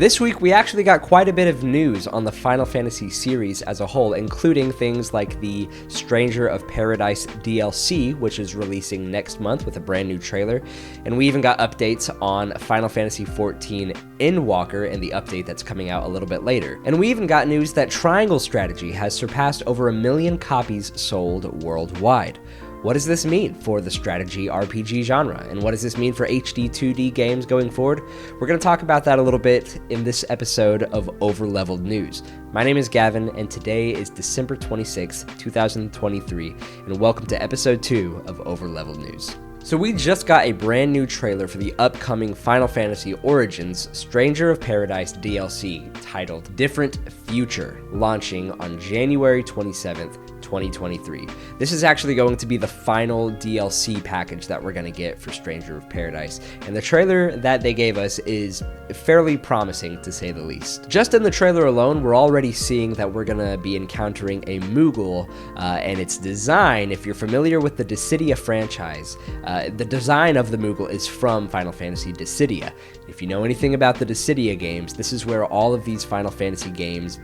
This week, we actually got quite a bit of news on the Final Fantasy series as a whole, including things like the Stranger of Paradise DLC, which is releasing next month with a brand new trailer, and we even got updates on Final Fantasy XIV Endwalker and the update that's coming out a little bit later. And we even got news that Triangle Strategy has surpassed over 1 million copies sold worldwide. What does this mean for the strategy RPG genre? And what does this mean for HD 2D games going forward? We're going to talk about that a little bit in this episode of Overleveled News. My name is Gavin, and today is December 26, 2023, and welcome to episode 2 of Overleveled News. So we just got a brand new trailer for the upcoming Final Fantasy Origins Stranger of Paradise DLC titled Different Future, launching on January 27th, 2023. This is actually going to be the final DLC package that we're going to get for Stranger of Paradise, and the trailer that they gave us is fairly promising to say the least. Just in the trailer alone, we're already seeing that we're going to be encountering a Moogle, and its design, if you're familiar with the Dissidia franchise, the design of the Moogle is from Final Fantasy Dissidia. If you know anything about the Dissidia games, this is where all of these Final Fantasy games,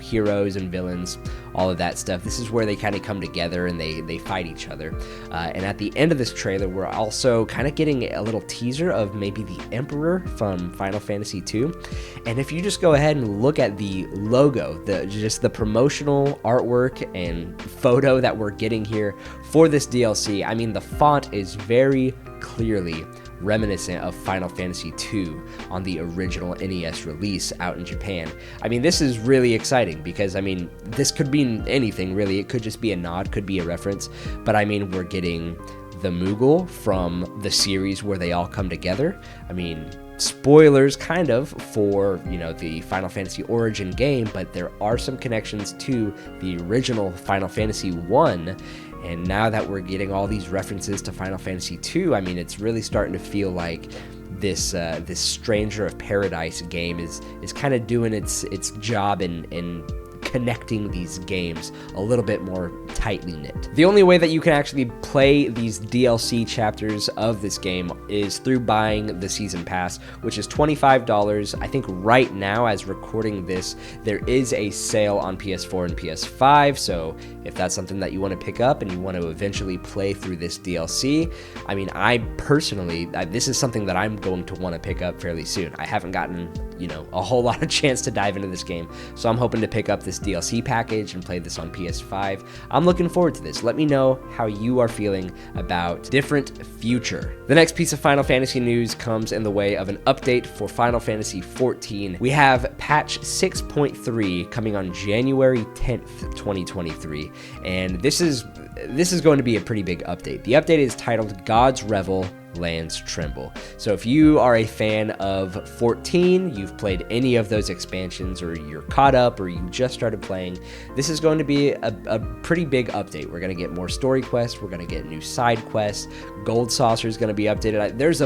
heroes and villains, all of that stuff, this is where they kind of come together and they fight each other. And at the end of this trailer, we're also kind of getting a little teaser of maybe the Emperor from Final Fantasy II. And if you just go ahead and look at the logo, just the promotional artwork and photo that we're getting here for this DLC, I mean, the font is very clearly reminiscent of Final Fantasy II on the original NES release out in Japan. I mean, this is really exciting because, I mean, this could mean anything really. It could just be a nod, could be a reference, but I mean, we're getting the Moogle from the series where they all come together. I mean, spoilers kind of for, the Final Fantasy Origin game, but there are some connections to the original Final Fantasy 1. And now that we're getting all these references to Final Fantasy II, I mean, it's really starting to feel like this Stranger of Paradise game is kind of doing its job in connecting these games a little bit more tightly knit. The only way that you can actually play these DLC chapters of this game is through buying the season pass, which is $25. I think right now, as recording this, there is a sale on PS4 and PS5, so if that's something that you want to pick up and you want to eventually play through this DLC, I mean, I personally, this is something that I'm going to want to pick up fairly soon. I haven't gotten, a whole lot of chance to dive into this game, so I'm hoping to pick up this DLC package and play this on PS5. I'm looking forward to this. Let me know how you are feeling about Different Future. The next piece of Final Fantasy news comes in the way of an update for Final Fantasy XIV. We have patch 6.3 coming on January 10th, 2023, and this is going to be a pretty big update. The update is titled God's Revel, Lands Tremble. So if you are a fan of 14, you've played any of those expansions, or you're caught up, or you just started playing, this is going to be a pretty big update. We're going to get more story quests, we're going to get new side quests, Gold Saucer is going to be updated. There's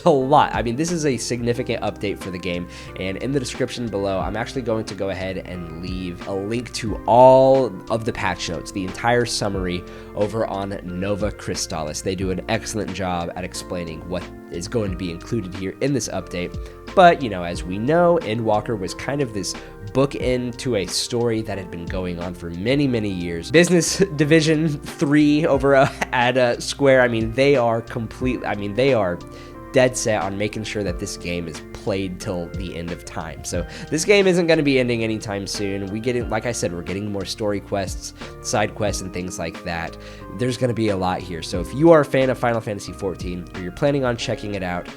a lot. I mean, this is a significant update for the game, and in the description below, I'm actually going to go ahead and leave a link to all of the patch notes, the entire summary over on Nova Crystallis. They do an excellent job at explaining what is going to be included here in this update. But, as we know, Endwalker was kind of this bookend to a story that had been going on for many, many years. Business Division 3 over at Square, I mean, they are dead set on making sure that this game is played till the end of time. So this game isn't going to be ending anytime soon. Like I said, we're getting more story quests, side quests, and things like that. There's going to be a lot here. So if you are a fan of Final Fantasy XIV, or you're planning on checking it out,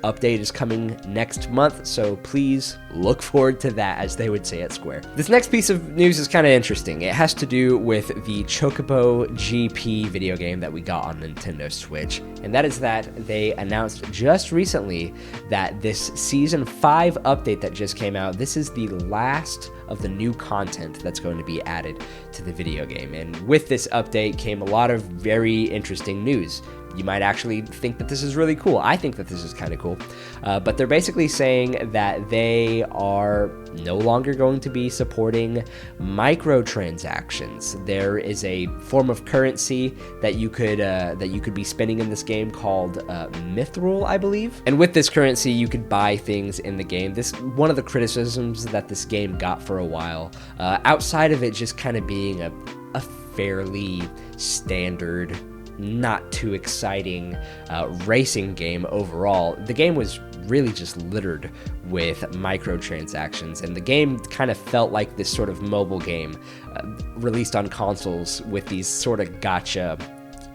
update is coming next month, so please look forward to that, as they would say at Square. This next piece of news is kind of interesting. It has to do with the Chocobo GP video game that we got on Nintendo Switch, and that is that they announced just recently that this Season 5 update that just came out, this is the last of the new content that's going to be added to the video game. And with this update came a lot of very interesting news. you might actually think that this is really cool. I think that this is kind of cool. But they're basically saying that they are no longer going to be supporting microtransactions. There is a form of currency that you could be spending in this game called Mithril, I believe. And with this currency, you could buy things in the game. This one of the criticisms that this game got for a while, outside of it just kind of being a fairly standard, not too exciting racing game overall. The game was really just littered with microtransactions, and the game kind of felt like this sort of mobile game released on consoles with these sort of gotcha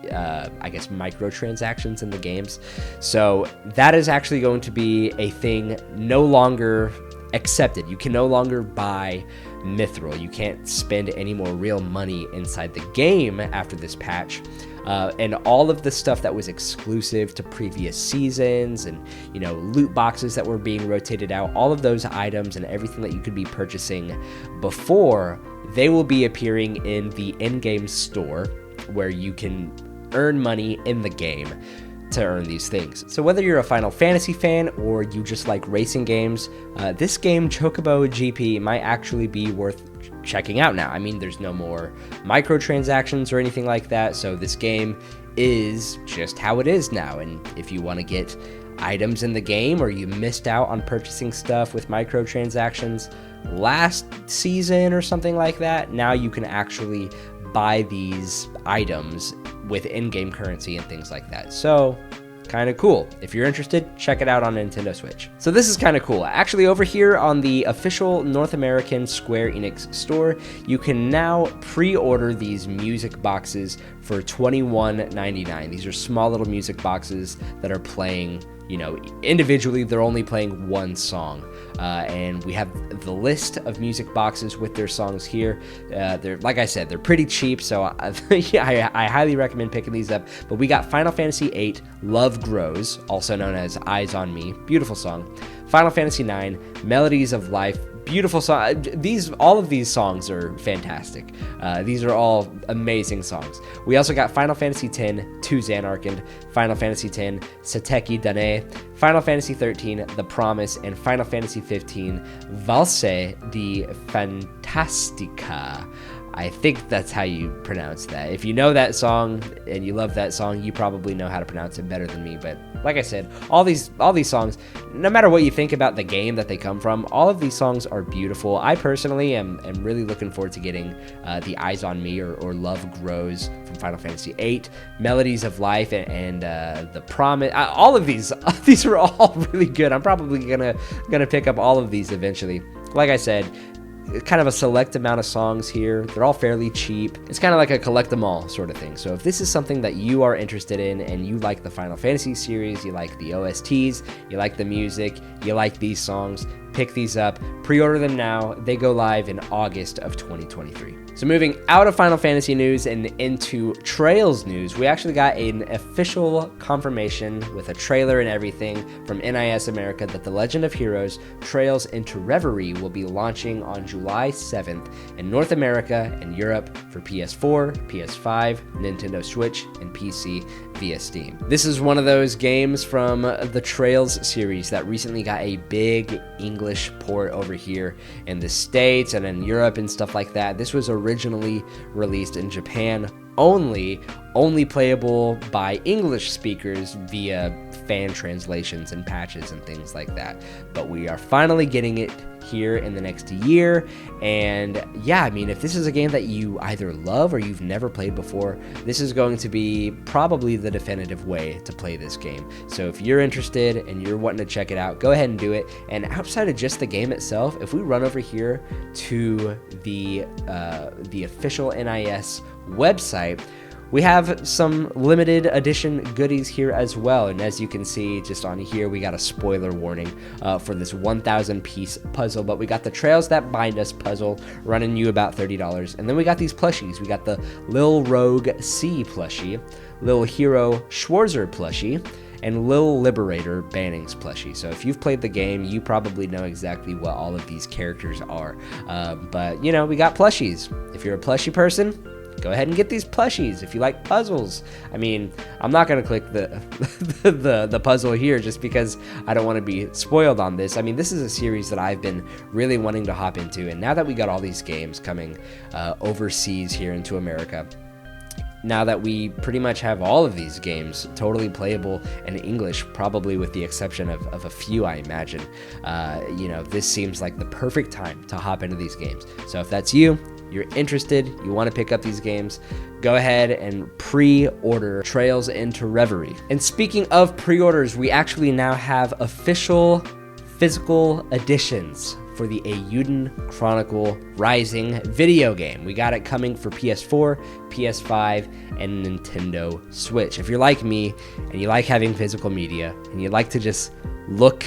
microtransactions in the games. So that is actually going to be a thing no longer accepted. You can no longer buy Mithril. You can't spend any more real money inside the game after this patch. And all of the stuff that was exclusive to previous seasons and, loot boxes that were being rotated out, all of those items and everything that you could be purchasing before, they will be appearing in the in-game store where you can earn money in the game to earn these things. So whether you're a Final Fantasy fan or you just like racing games, this game, Chocobo GP, might actually be worth checking out now. I mean, there's no more microtransactions or anything like that, so this game is just how it is now. And if you want to get items in the game, or you missed out on purchasing stuff with microtransactions last season or something like that, now you can actually buy these items with in-game currency and things like that. So kind of cool. If you're interested, check it out on Nintendo Switch. So this is kind of cool. Actually, over here on the official North American Square-Enix store, you can now pre-order these music boxes for $21.99. These are small little music boxes that are playing, individually, they're only playing one song. And we have the list of music boxes with their songs here. They're, like I said, they're pretty cheap, so I highly recommend picking these up. But we got Final Fantasy VIII, Love Grows, also known as Eyes on Me, beautiful song. Final Fantasy IX, Melodies of Life, beautiful song. All of these songs are fantastic. These are all amazing songs. We also got Final Fantasy X, To Xanarkand, Final Fantasy X, Sateki Dane, Final Fantasy XIII, The Promise, and Final Fantasy XV, Valse di Fantastica. I think that's how you pronounce that. If you know that song and you love that song, you probably know how to pronounce it better than me. But like I said, all these songs, no matter what you think about the game that they come from, all of these songs are beautiful. I personally am really looking forward to getting the Eyes on Me or Love Grows from Final Fantasy VIII, Melodies of Life, and The Promise. All of these are all really good. I'm probably gonna pick up all of these eventually. Like I said, kind of a select amount of songs here. They're all fairly cheap. It's kind of like a collect them all sort of thing. So if this is something that you are interested in and you like the Final Fantasy series, you like the OSTs, you like the music, you like these songs, pick these up, pre-order them now. They go live in August of 2023. So moving out of Final Fantasy news and into Trails news, we actually got an official confirmation with a trailer and everything from NIS America that The Legend of Heroes Trails into Reverie will be launching on July 7th in North America and Europe for PS4, PS5, Nintendo Switch, and PC via Steam. This is one of those games from the Trails series that recently got a big English port over here in the States and in Europe and stuff like that. This was originally released in Japan only playable by English speakers via fan translations and patches and things like that. But we are finally getting it here in the next year, and yeah, I mean, if this is a game that you either love or you've never played before, this is going to be probably the definitive way to play this game. So if you're interested and you're wanting to check it out, go ahead and do it. And outside of just the game itself, if we run over here to the official NIS website, we have some limited edition goodies here as well. And as you can see just on here, we got a spoiler warning for this 1,000 piece puzzle, but we got the Trails That Bind Us puzzle running you about $30. And then we got these plushies. We got the Lil Rogue C plushie, Lil Hero Schwarzer plushie, and Lil Liberator Bannings plushie. So if you've played the game, you probably know exactly what all of these characters are. But we got plushies. If you're a plushie person, go ahead and get these plushies. If you like puzzles, I mean, I'm not going to click the puzzle here just because I don't want to be spoiled on this. I mean, this is a series that I've been really wanting to hop into, and now that we got all these games coming overseas here into America, now that we pretty much have all of these games totally playable in English, probably with the exception of a few, I imagine, this seems like the perfect time to hop into these games. So if that's you, you're interested, you want to pick up these games, go ahead and pre-order Trails into Reverie. And speaking of pre-orders, we actually now have official physical editions for the Eiyuden Chronicle Rising video game. We got it coming for PS4, PS5, and Nintendo Switch. If you're like me and you like having physical media and you like to just look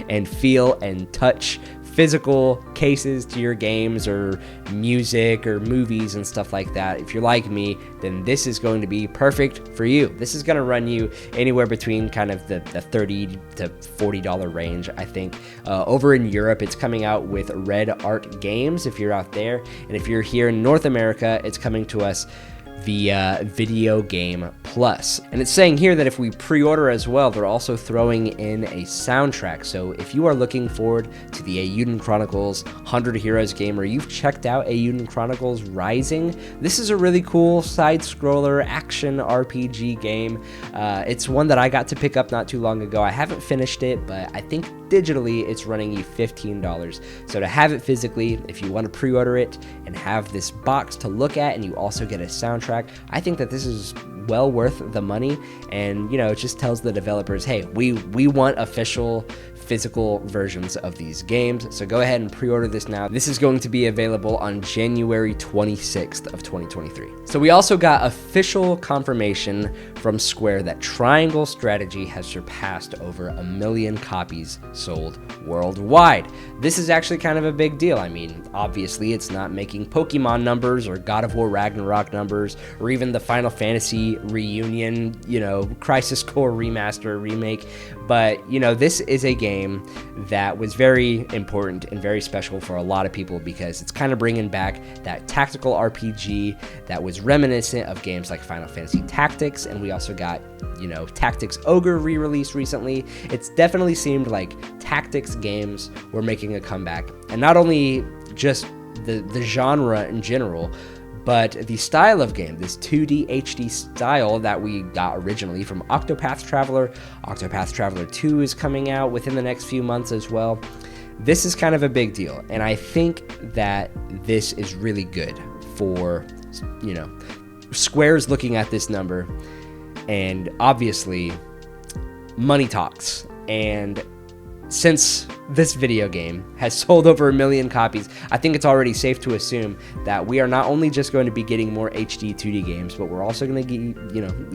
and feel and touch physical cases to your games or music or movies and stuff like that, if you're like me, then this is going to be perfect for you. This is going to run you anywhere between kind of the $30 to $40 range, I think. Over in Europe, it's coming out with Red Art Games if you're out there, and if you're here in North America, it's coming to us via Video Game Plus. And it's saying here that if we pre-order as well, they're also throwing in a soundtrack. So if you are looking forward to the Eiyuden Chronicles 100 Heroes game, or you've checked out Eiyuden Chronicles Rising, this is a really cool side-scroller action RPG game. It's one that I got to pick up not too long ago. I haven't finished it, but I think digitally it's running you $15. So to have it physically, if you want to pre-order it and have this box to look at, and you also get a soundtrack, I think that this is well worth the money. And it just tells the developers, hey, we want official physical versions of these games, so go ahead and pre-order this now. This is going to be available on January 26th of 2023. So we also got official confirmation from Square that Triangle Strategy has surpassed over 1 million copies sold worldwide. This is actually kind of a big deal. I mean, obviously it's not making Pokemon numbers or God of War Ragnarok numbers or even the Final Fantasy Reunion, Crisis Core Remaster remake, but this is a game that was very important and very special for a lot of people because it's kind of bringing back that tactical RPG that was reminiscent of games like Final Fantasy Tactics, and we also got, Tactics Ogre re-released recently. It's definitely seemed like Tactics games were making a comeback, and not only just the genre in general, but the style of game, this 2D HD style that we got originally from Octopath Traveler. Octopath Traveler 2 is coming out within the next few months as well. This is kind of a big deal, and I think that this is really good for, Square's looking at this number, and obviously money talks, and since this video game has sold over 1 million copies, I think it's already safe to assume that we are not only just going to be getting more HD 2D games, but we're also going to be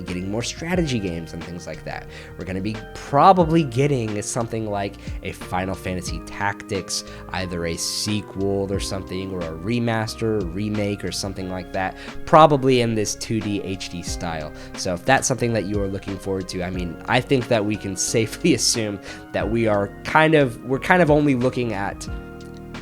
getting more strategy games and things like that. We're going to be probably getting something like a Final Fantasy Tactics, either a sequel or something, or a remaster, or remake, or something like that, probably in this 2D HD style. So if that's something that you are looking forward to, I mean, I think that we can safely assume that we're kind of only looking at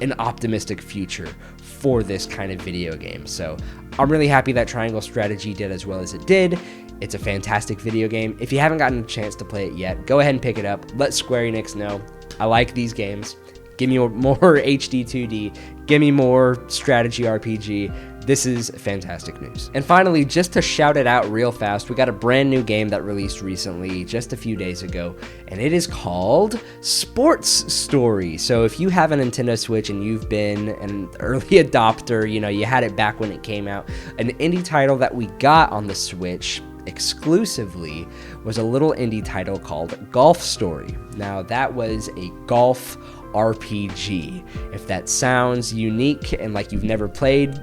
an optimistic future for this kind of video game. So I'm really happy that Triangle Strategy did as well as it did. It's a fantastic video game. If you haven't gotten a chance to play it yet, go ahead and pick it up. Let Square-Enix know I like these games. Give me more HD 2D. Give me more strategy RPG. This is fantastic news. And finally, just to shout it out real fast, we got a brand new game that released recently, just a few days ago, and it is called Sports Story. So if you have a Nintendo Switch and you've been an early adopter, you had it back when it came out, an indie title that we got on the Switch exclusively was a little indie title called Golf Story. Now, that was a golf RPG. If that sounds unique and like you've never played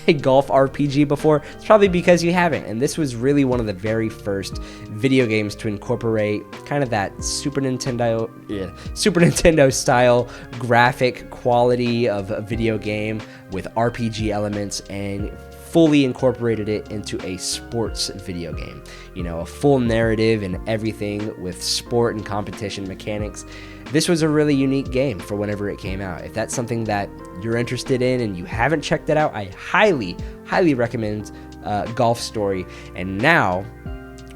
a golf RPG before, it's probably because you haven't. And this was really one of the very first video games to incorporate kind of that Super Nintendo style graphic quality of a video game with RPG elements, and fully incorporated it into a sports video game. A full narrative and everything with sport and competition mechanics. This was a really unique game for whenever it came out. If that's something that you're interested in and you haven't checked it out, I highly recommend Golf Story, and now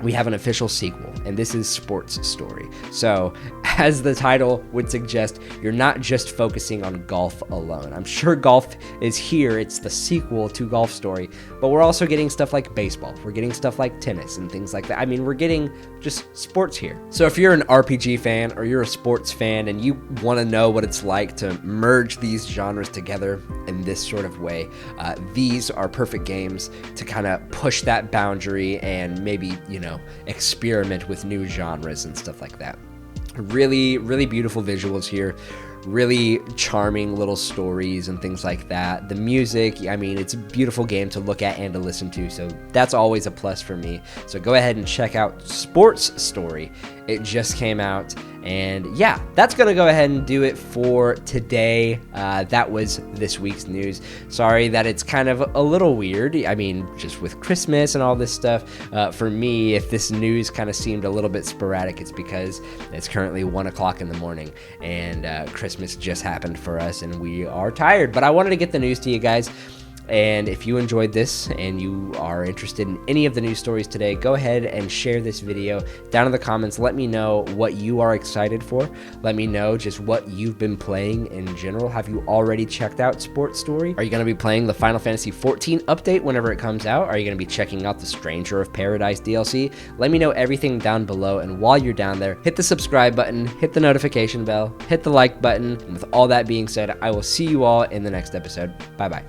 we have an official sequel, and this is Sports Story. So, as the title would suggest, you're not just focusing on golf alone. I'm sure golf is here, it's the sequel to Golf Story, but we're also getting stuff like baseball, we're getting stuff like tennis and things like that. I mean, we're getting just sports here. So if you're an RPG fan or you're a sports fan and you want to know what it's like to merge these genres together in this sort of way, these are perfect games to kind of push that boundary and maybe, experiment with new genres and stuff like that. Really, really beautiful visuals here. Really charming little stories and things like that. The music, I mean, it's a beautiful game to look at and to listen to, so that's always a plus for me. So go ahead and check out Sports Story. It just came out, and yeah, that's gonna go ahead and do it for today. That was this week's news. Sorry that it's kind of a little weird. I mean, just with Christmas and all this stuff. For me, if this news kind of seemed a little bit sporadic, it's because it's currently 1 o'clock in the morning, and Christmas just happened for us, and we are tired. But I wanted to get the news to you guys. And if you enjoyed this and you are interested in any of the news stories today, go ahead and share this video down in the comments. Let me know what you are excited for. Let me know just what you've been playing in general. Have you already checked out Sports Story? Are you going to be playing the Final Fantasy XIV update whenever it comes out? Are you going to be checking out the Stranger of Paradise DLC? Let me know everything down below. And while you're down there, hit the subscribe button, hit the notification bell, hit the like button. And with all that being said, I will see you all in the next episode. Bye-bye.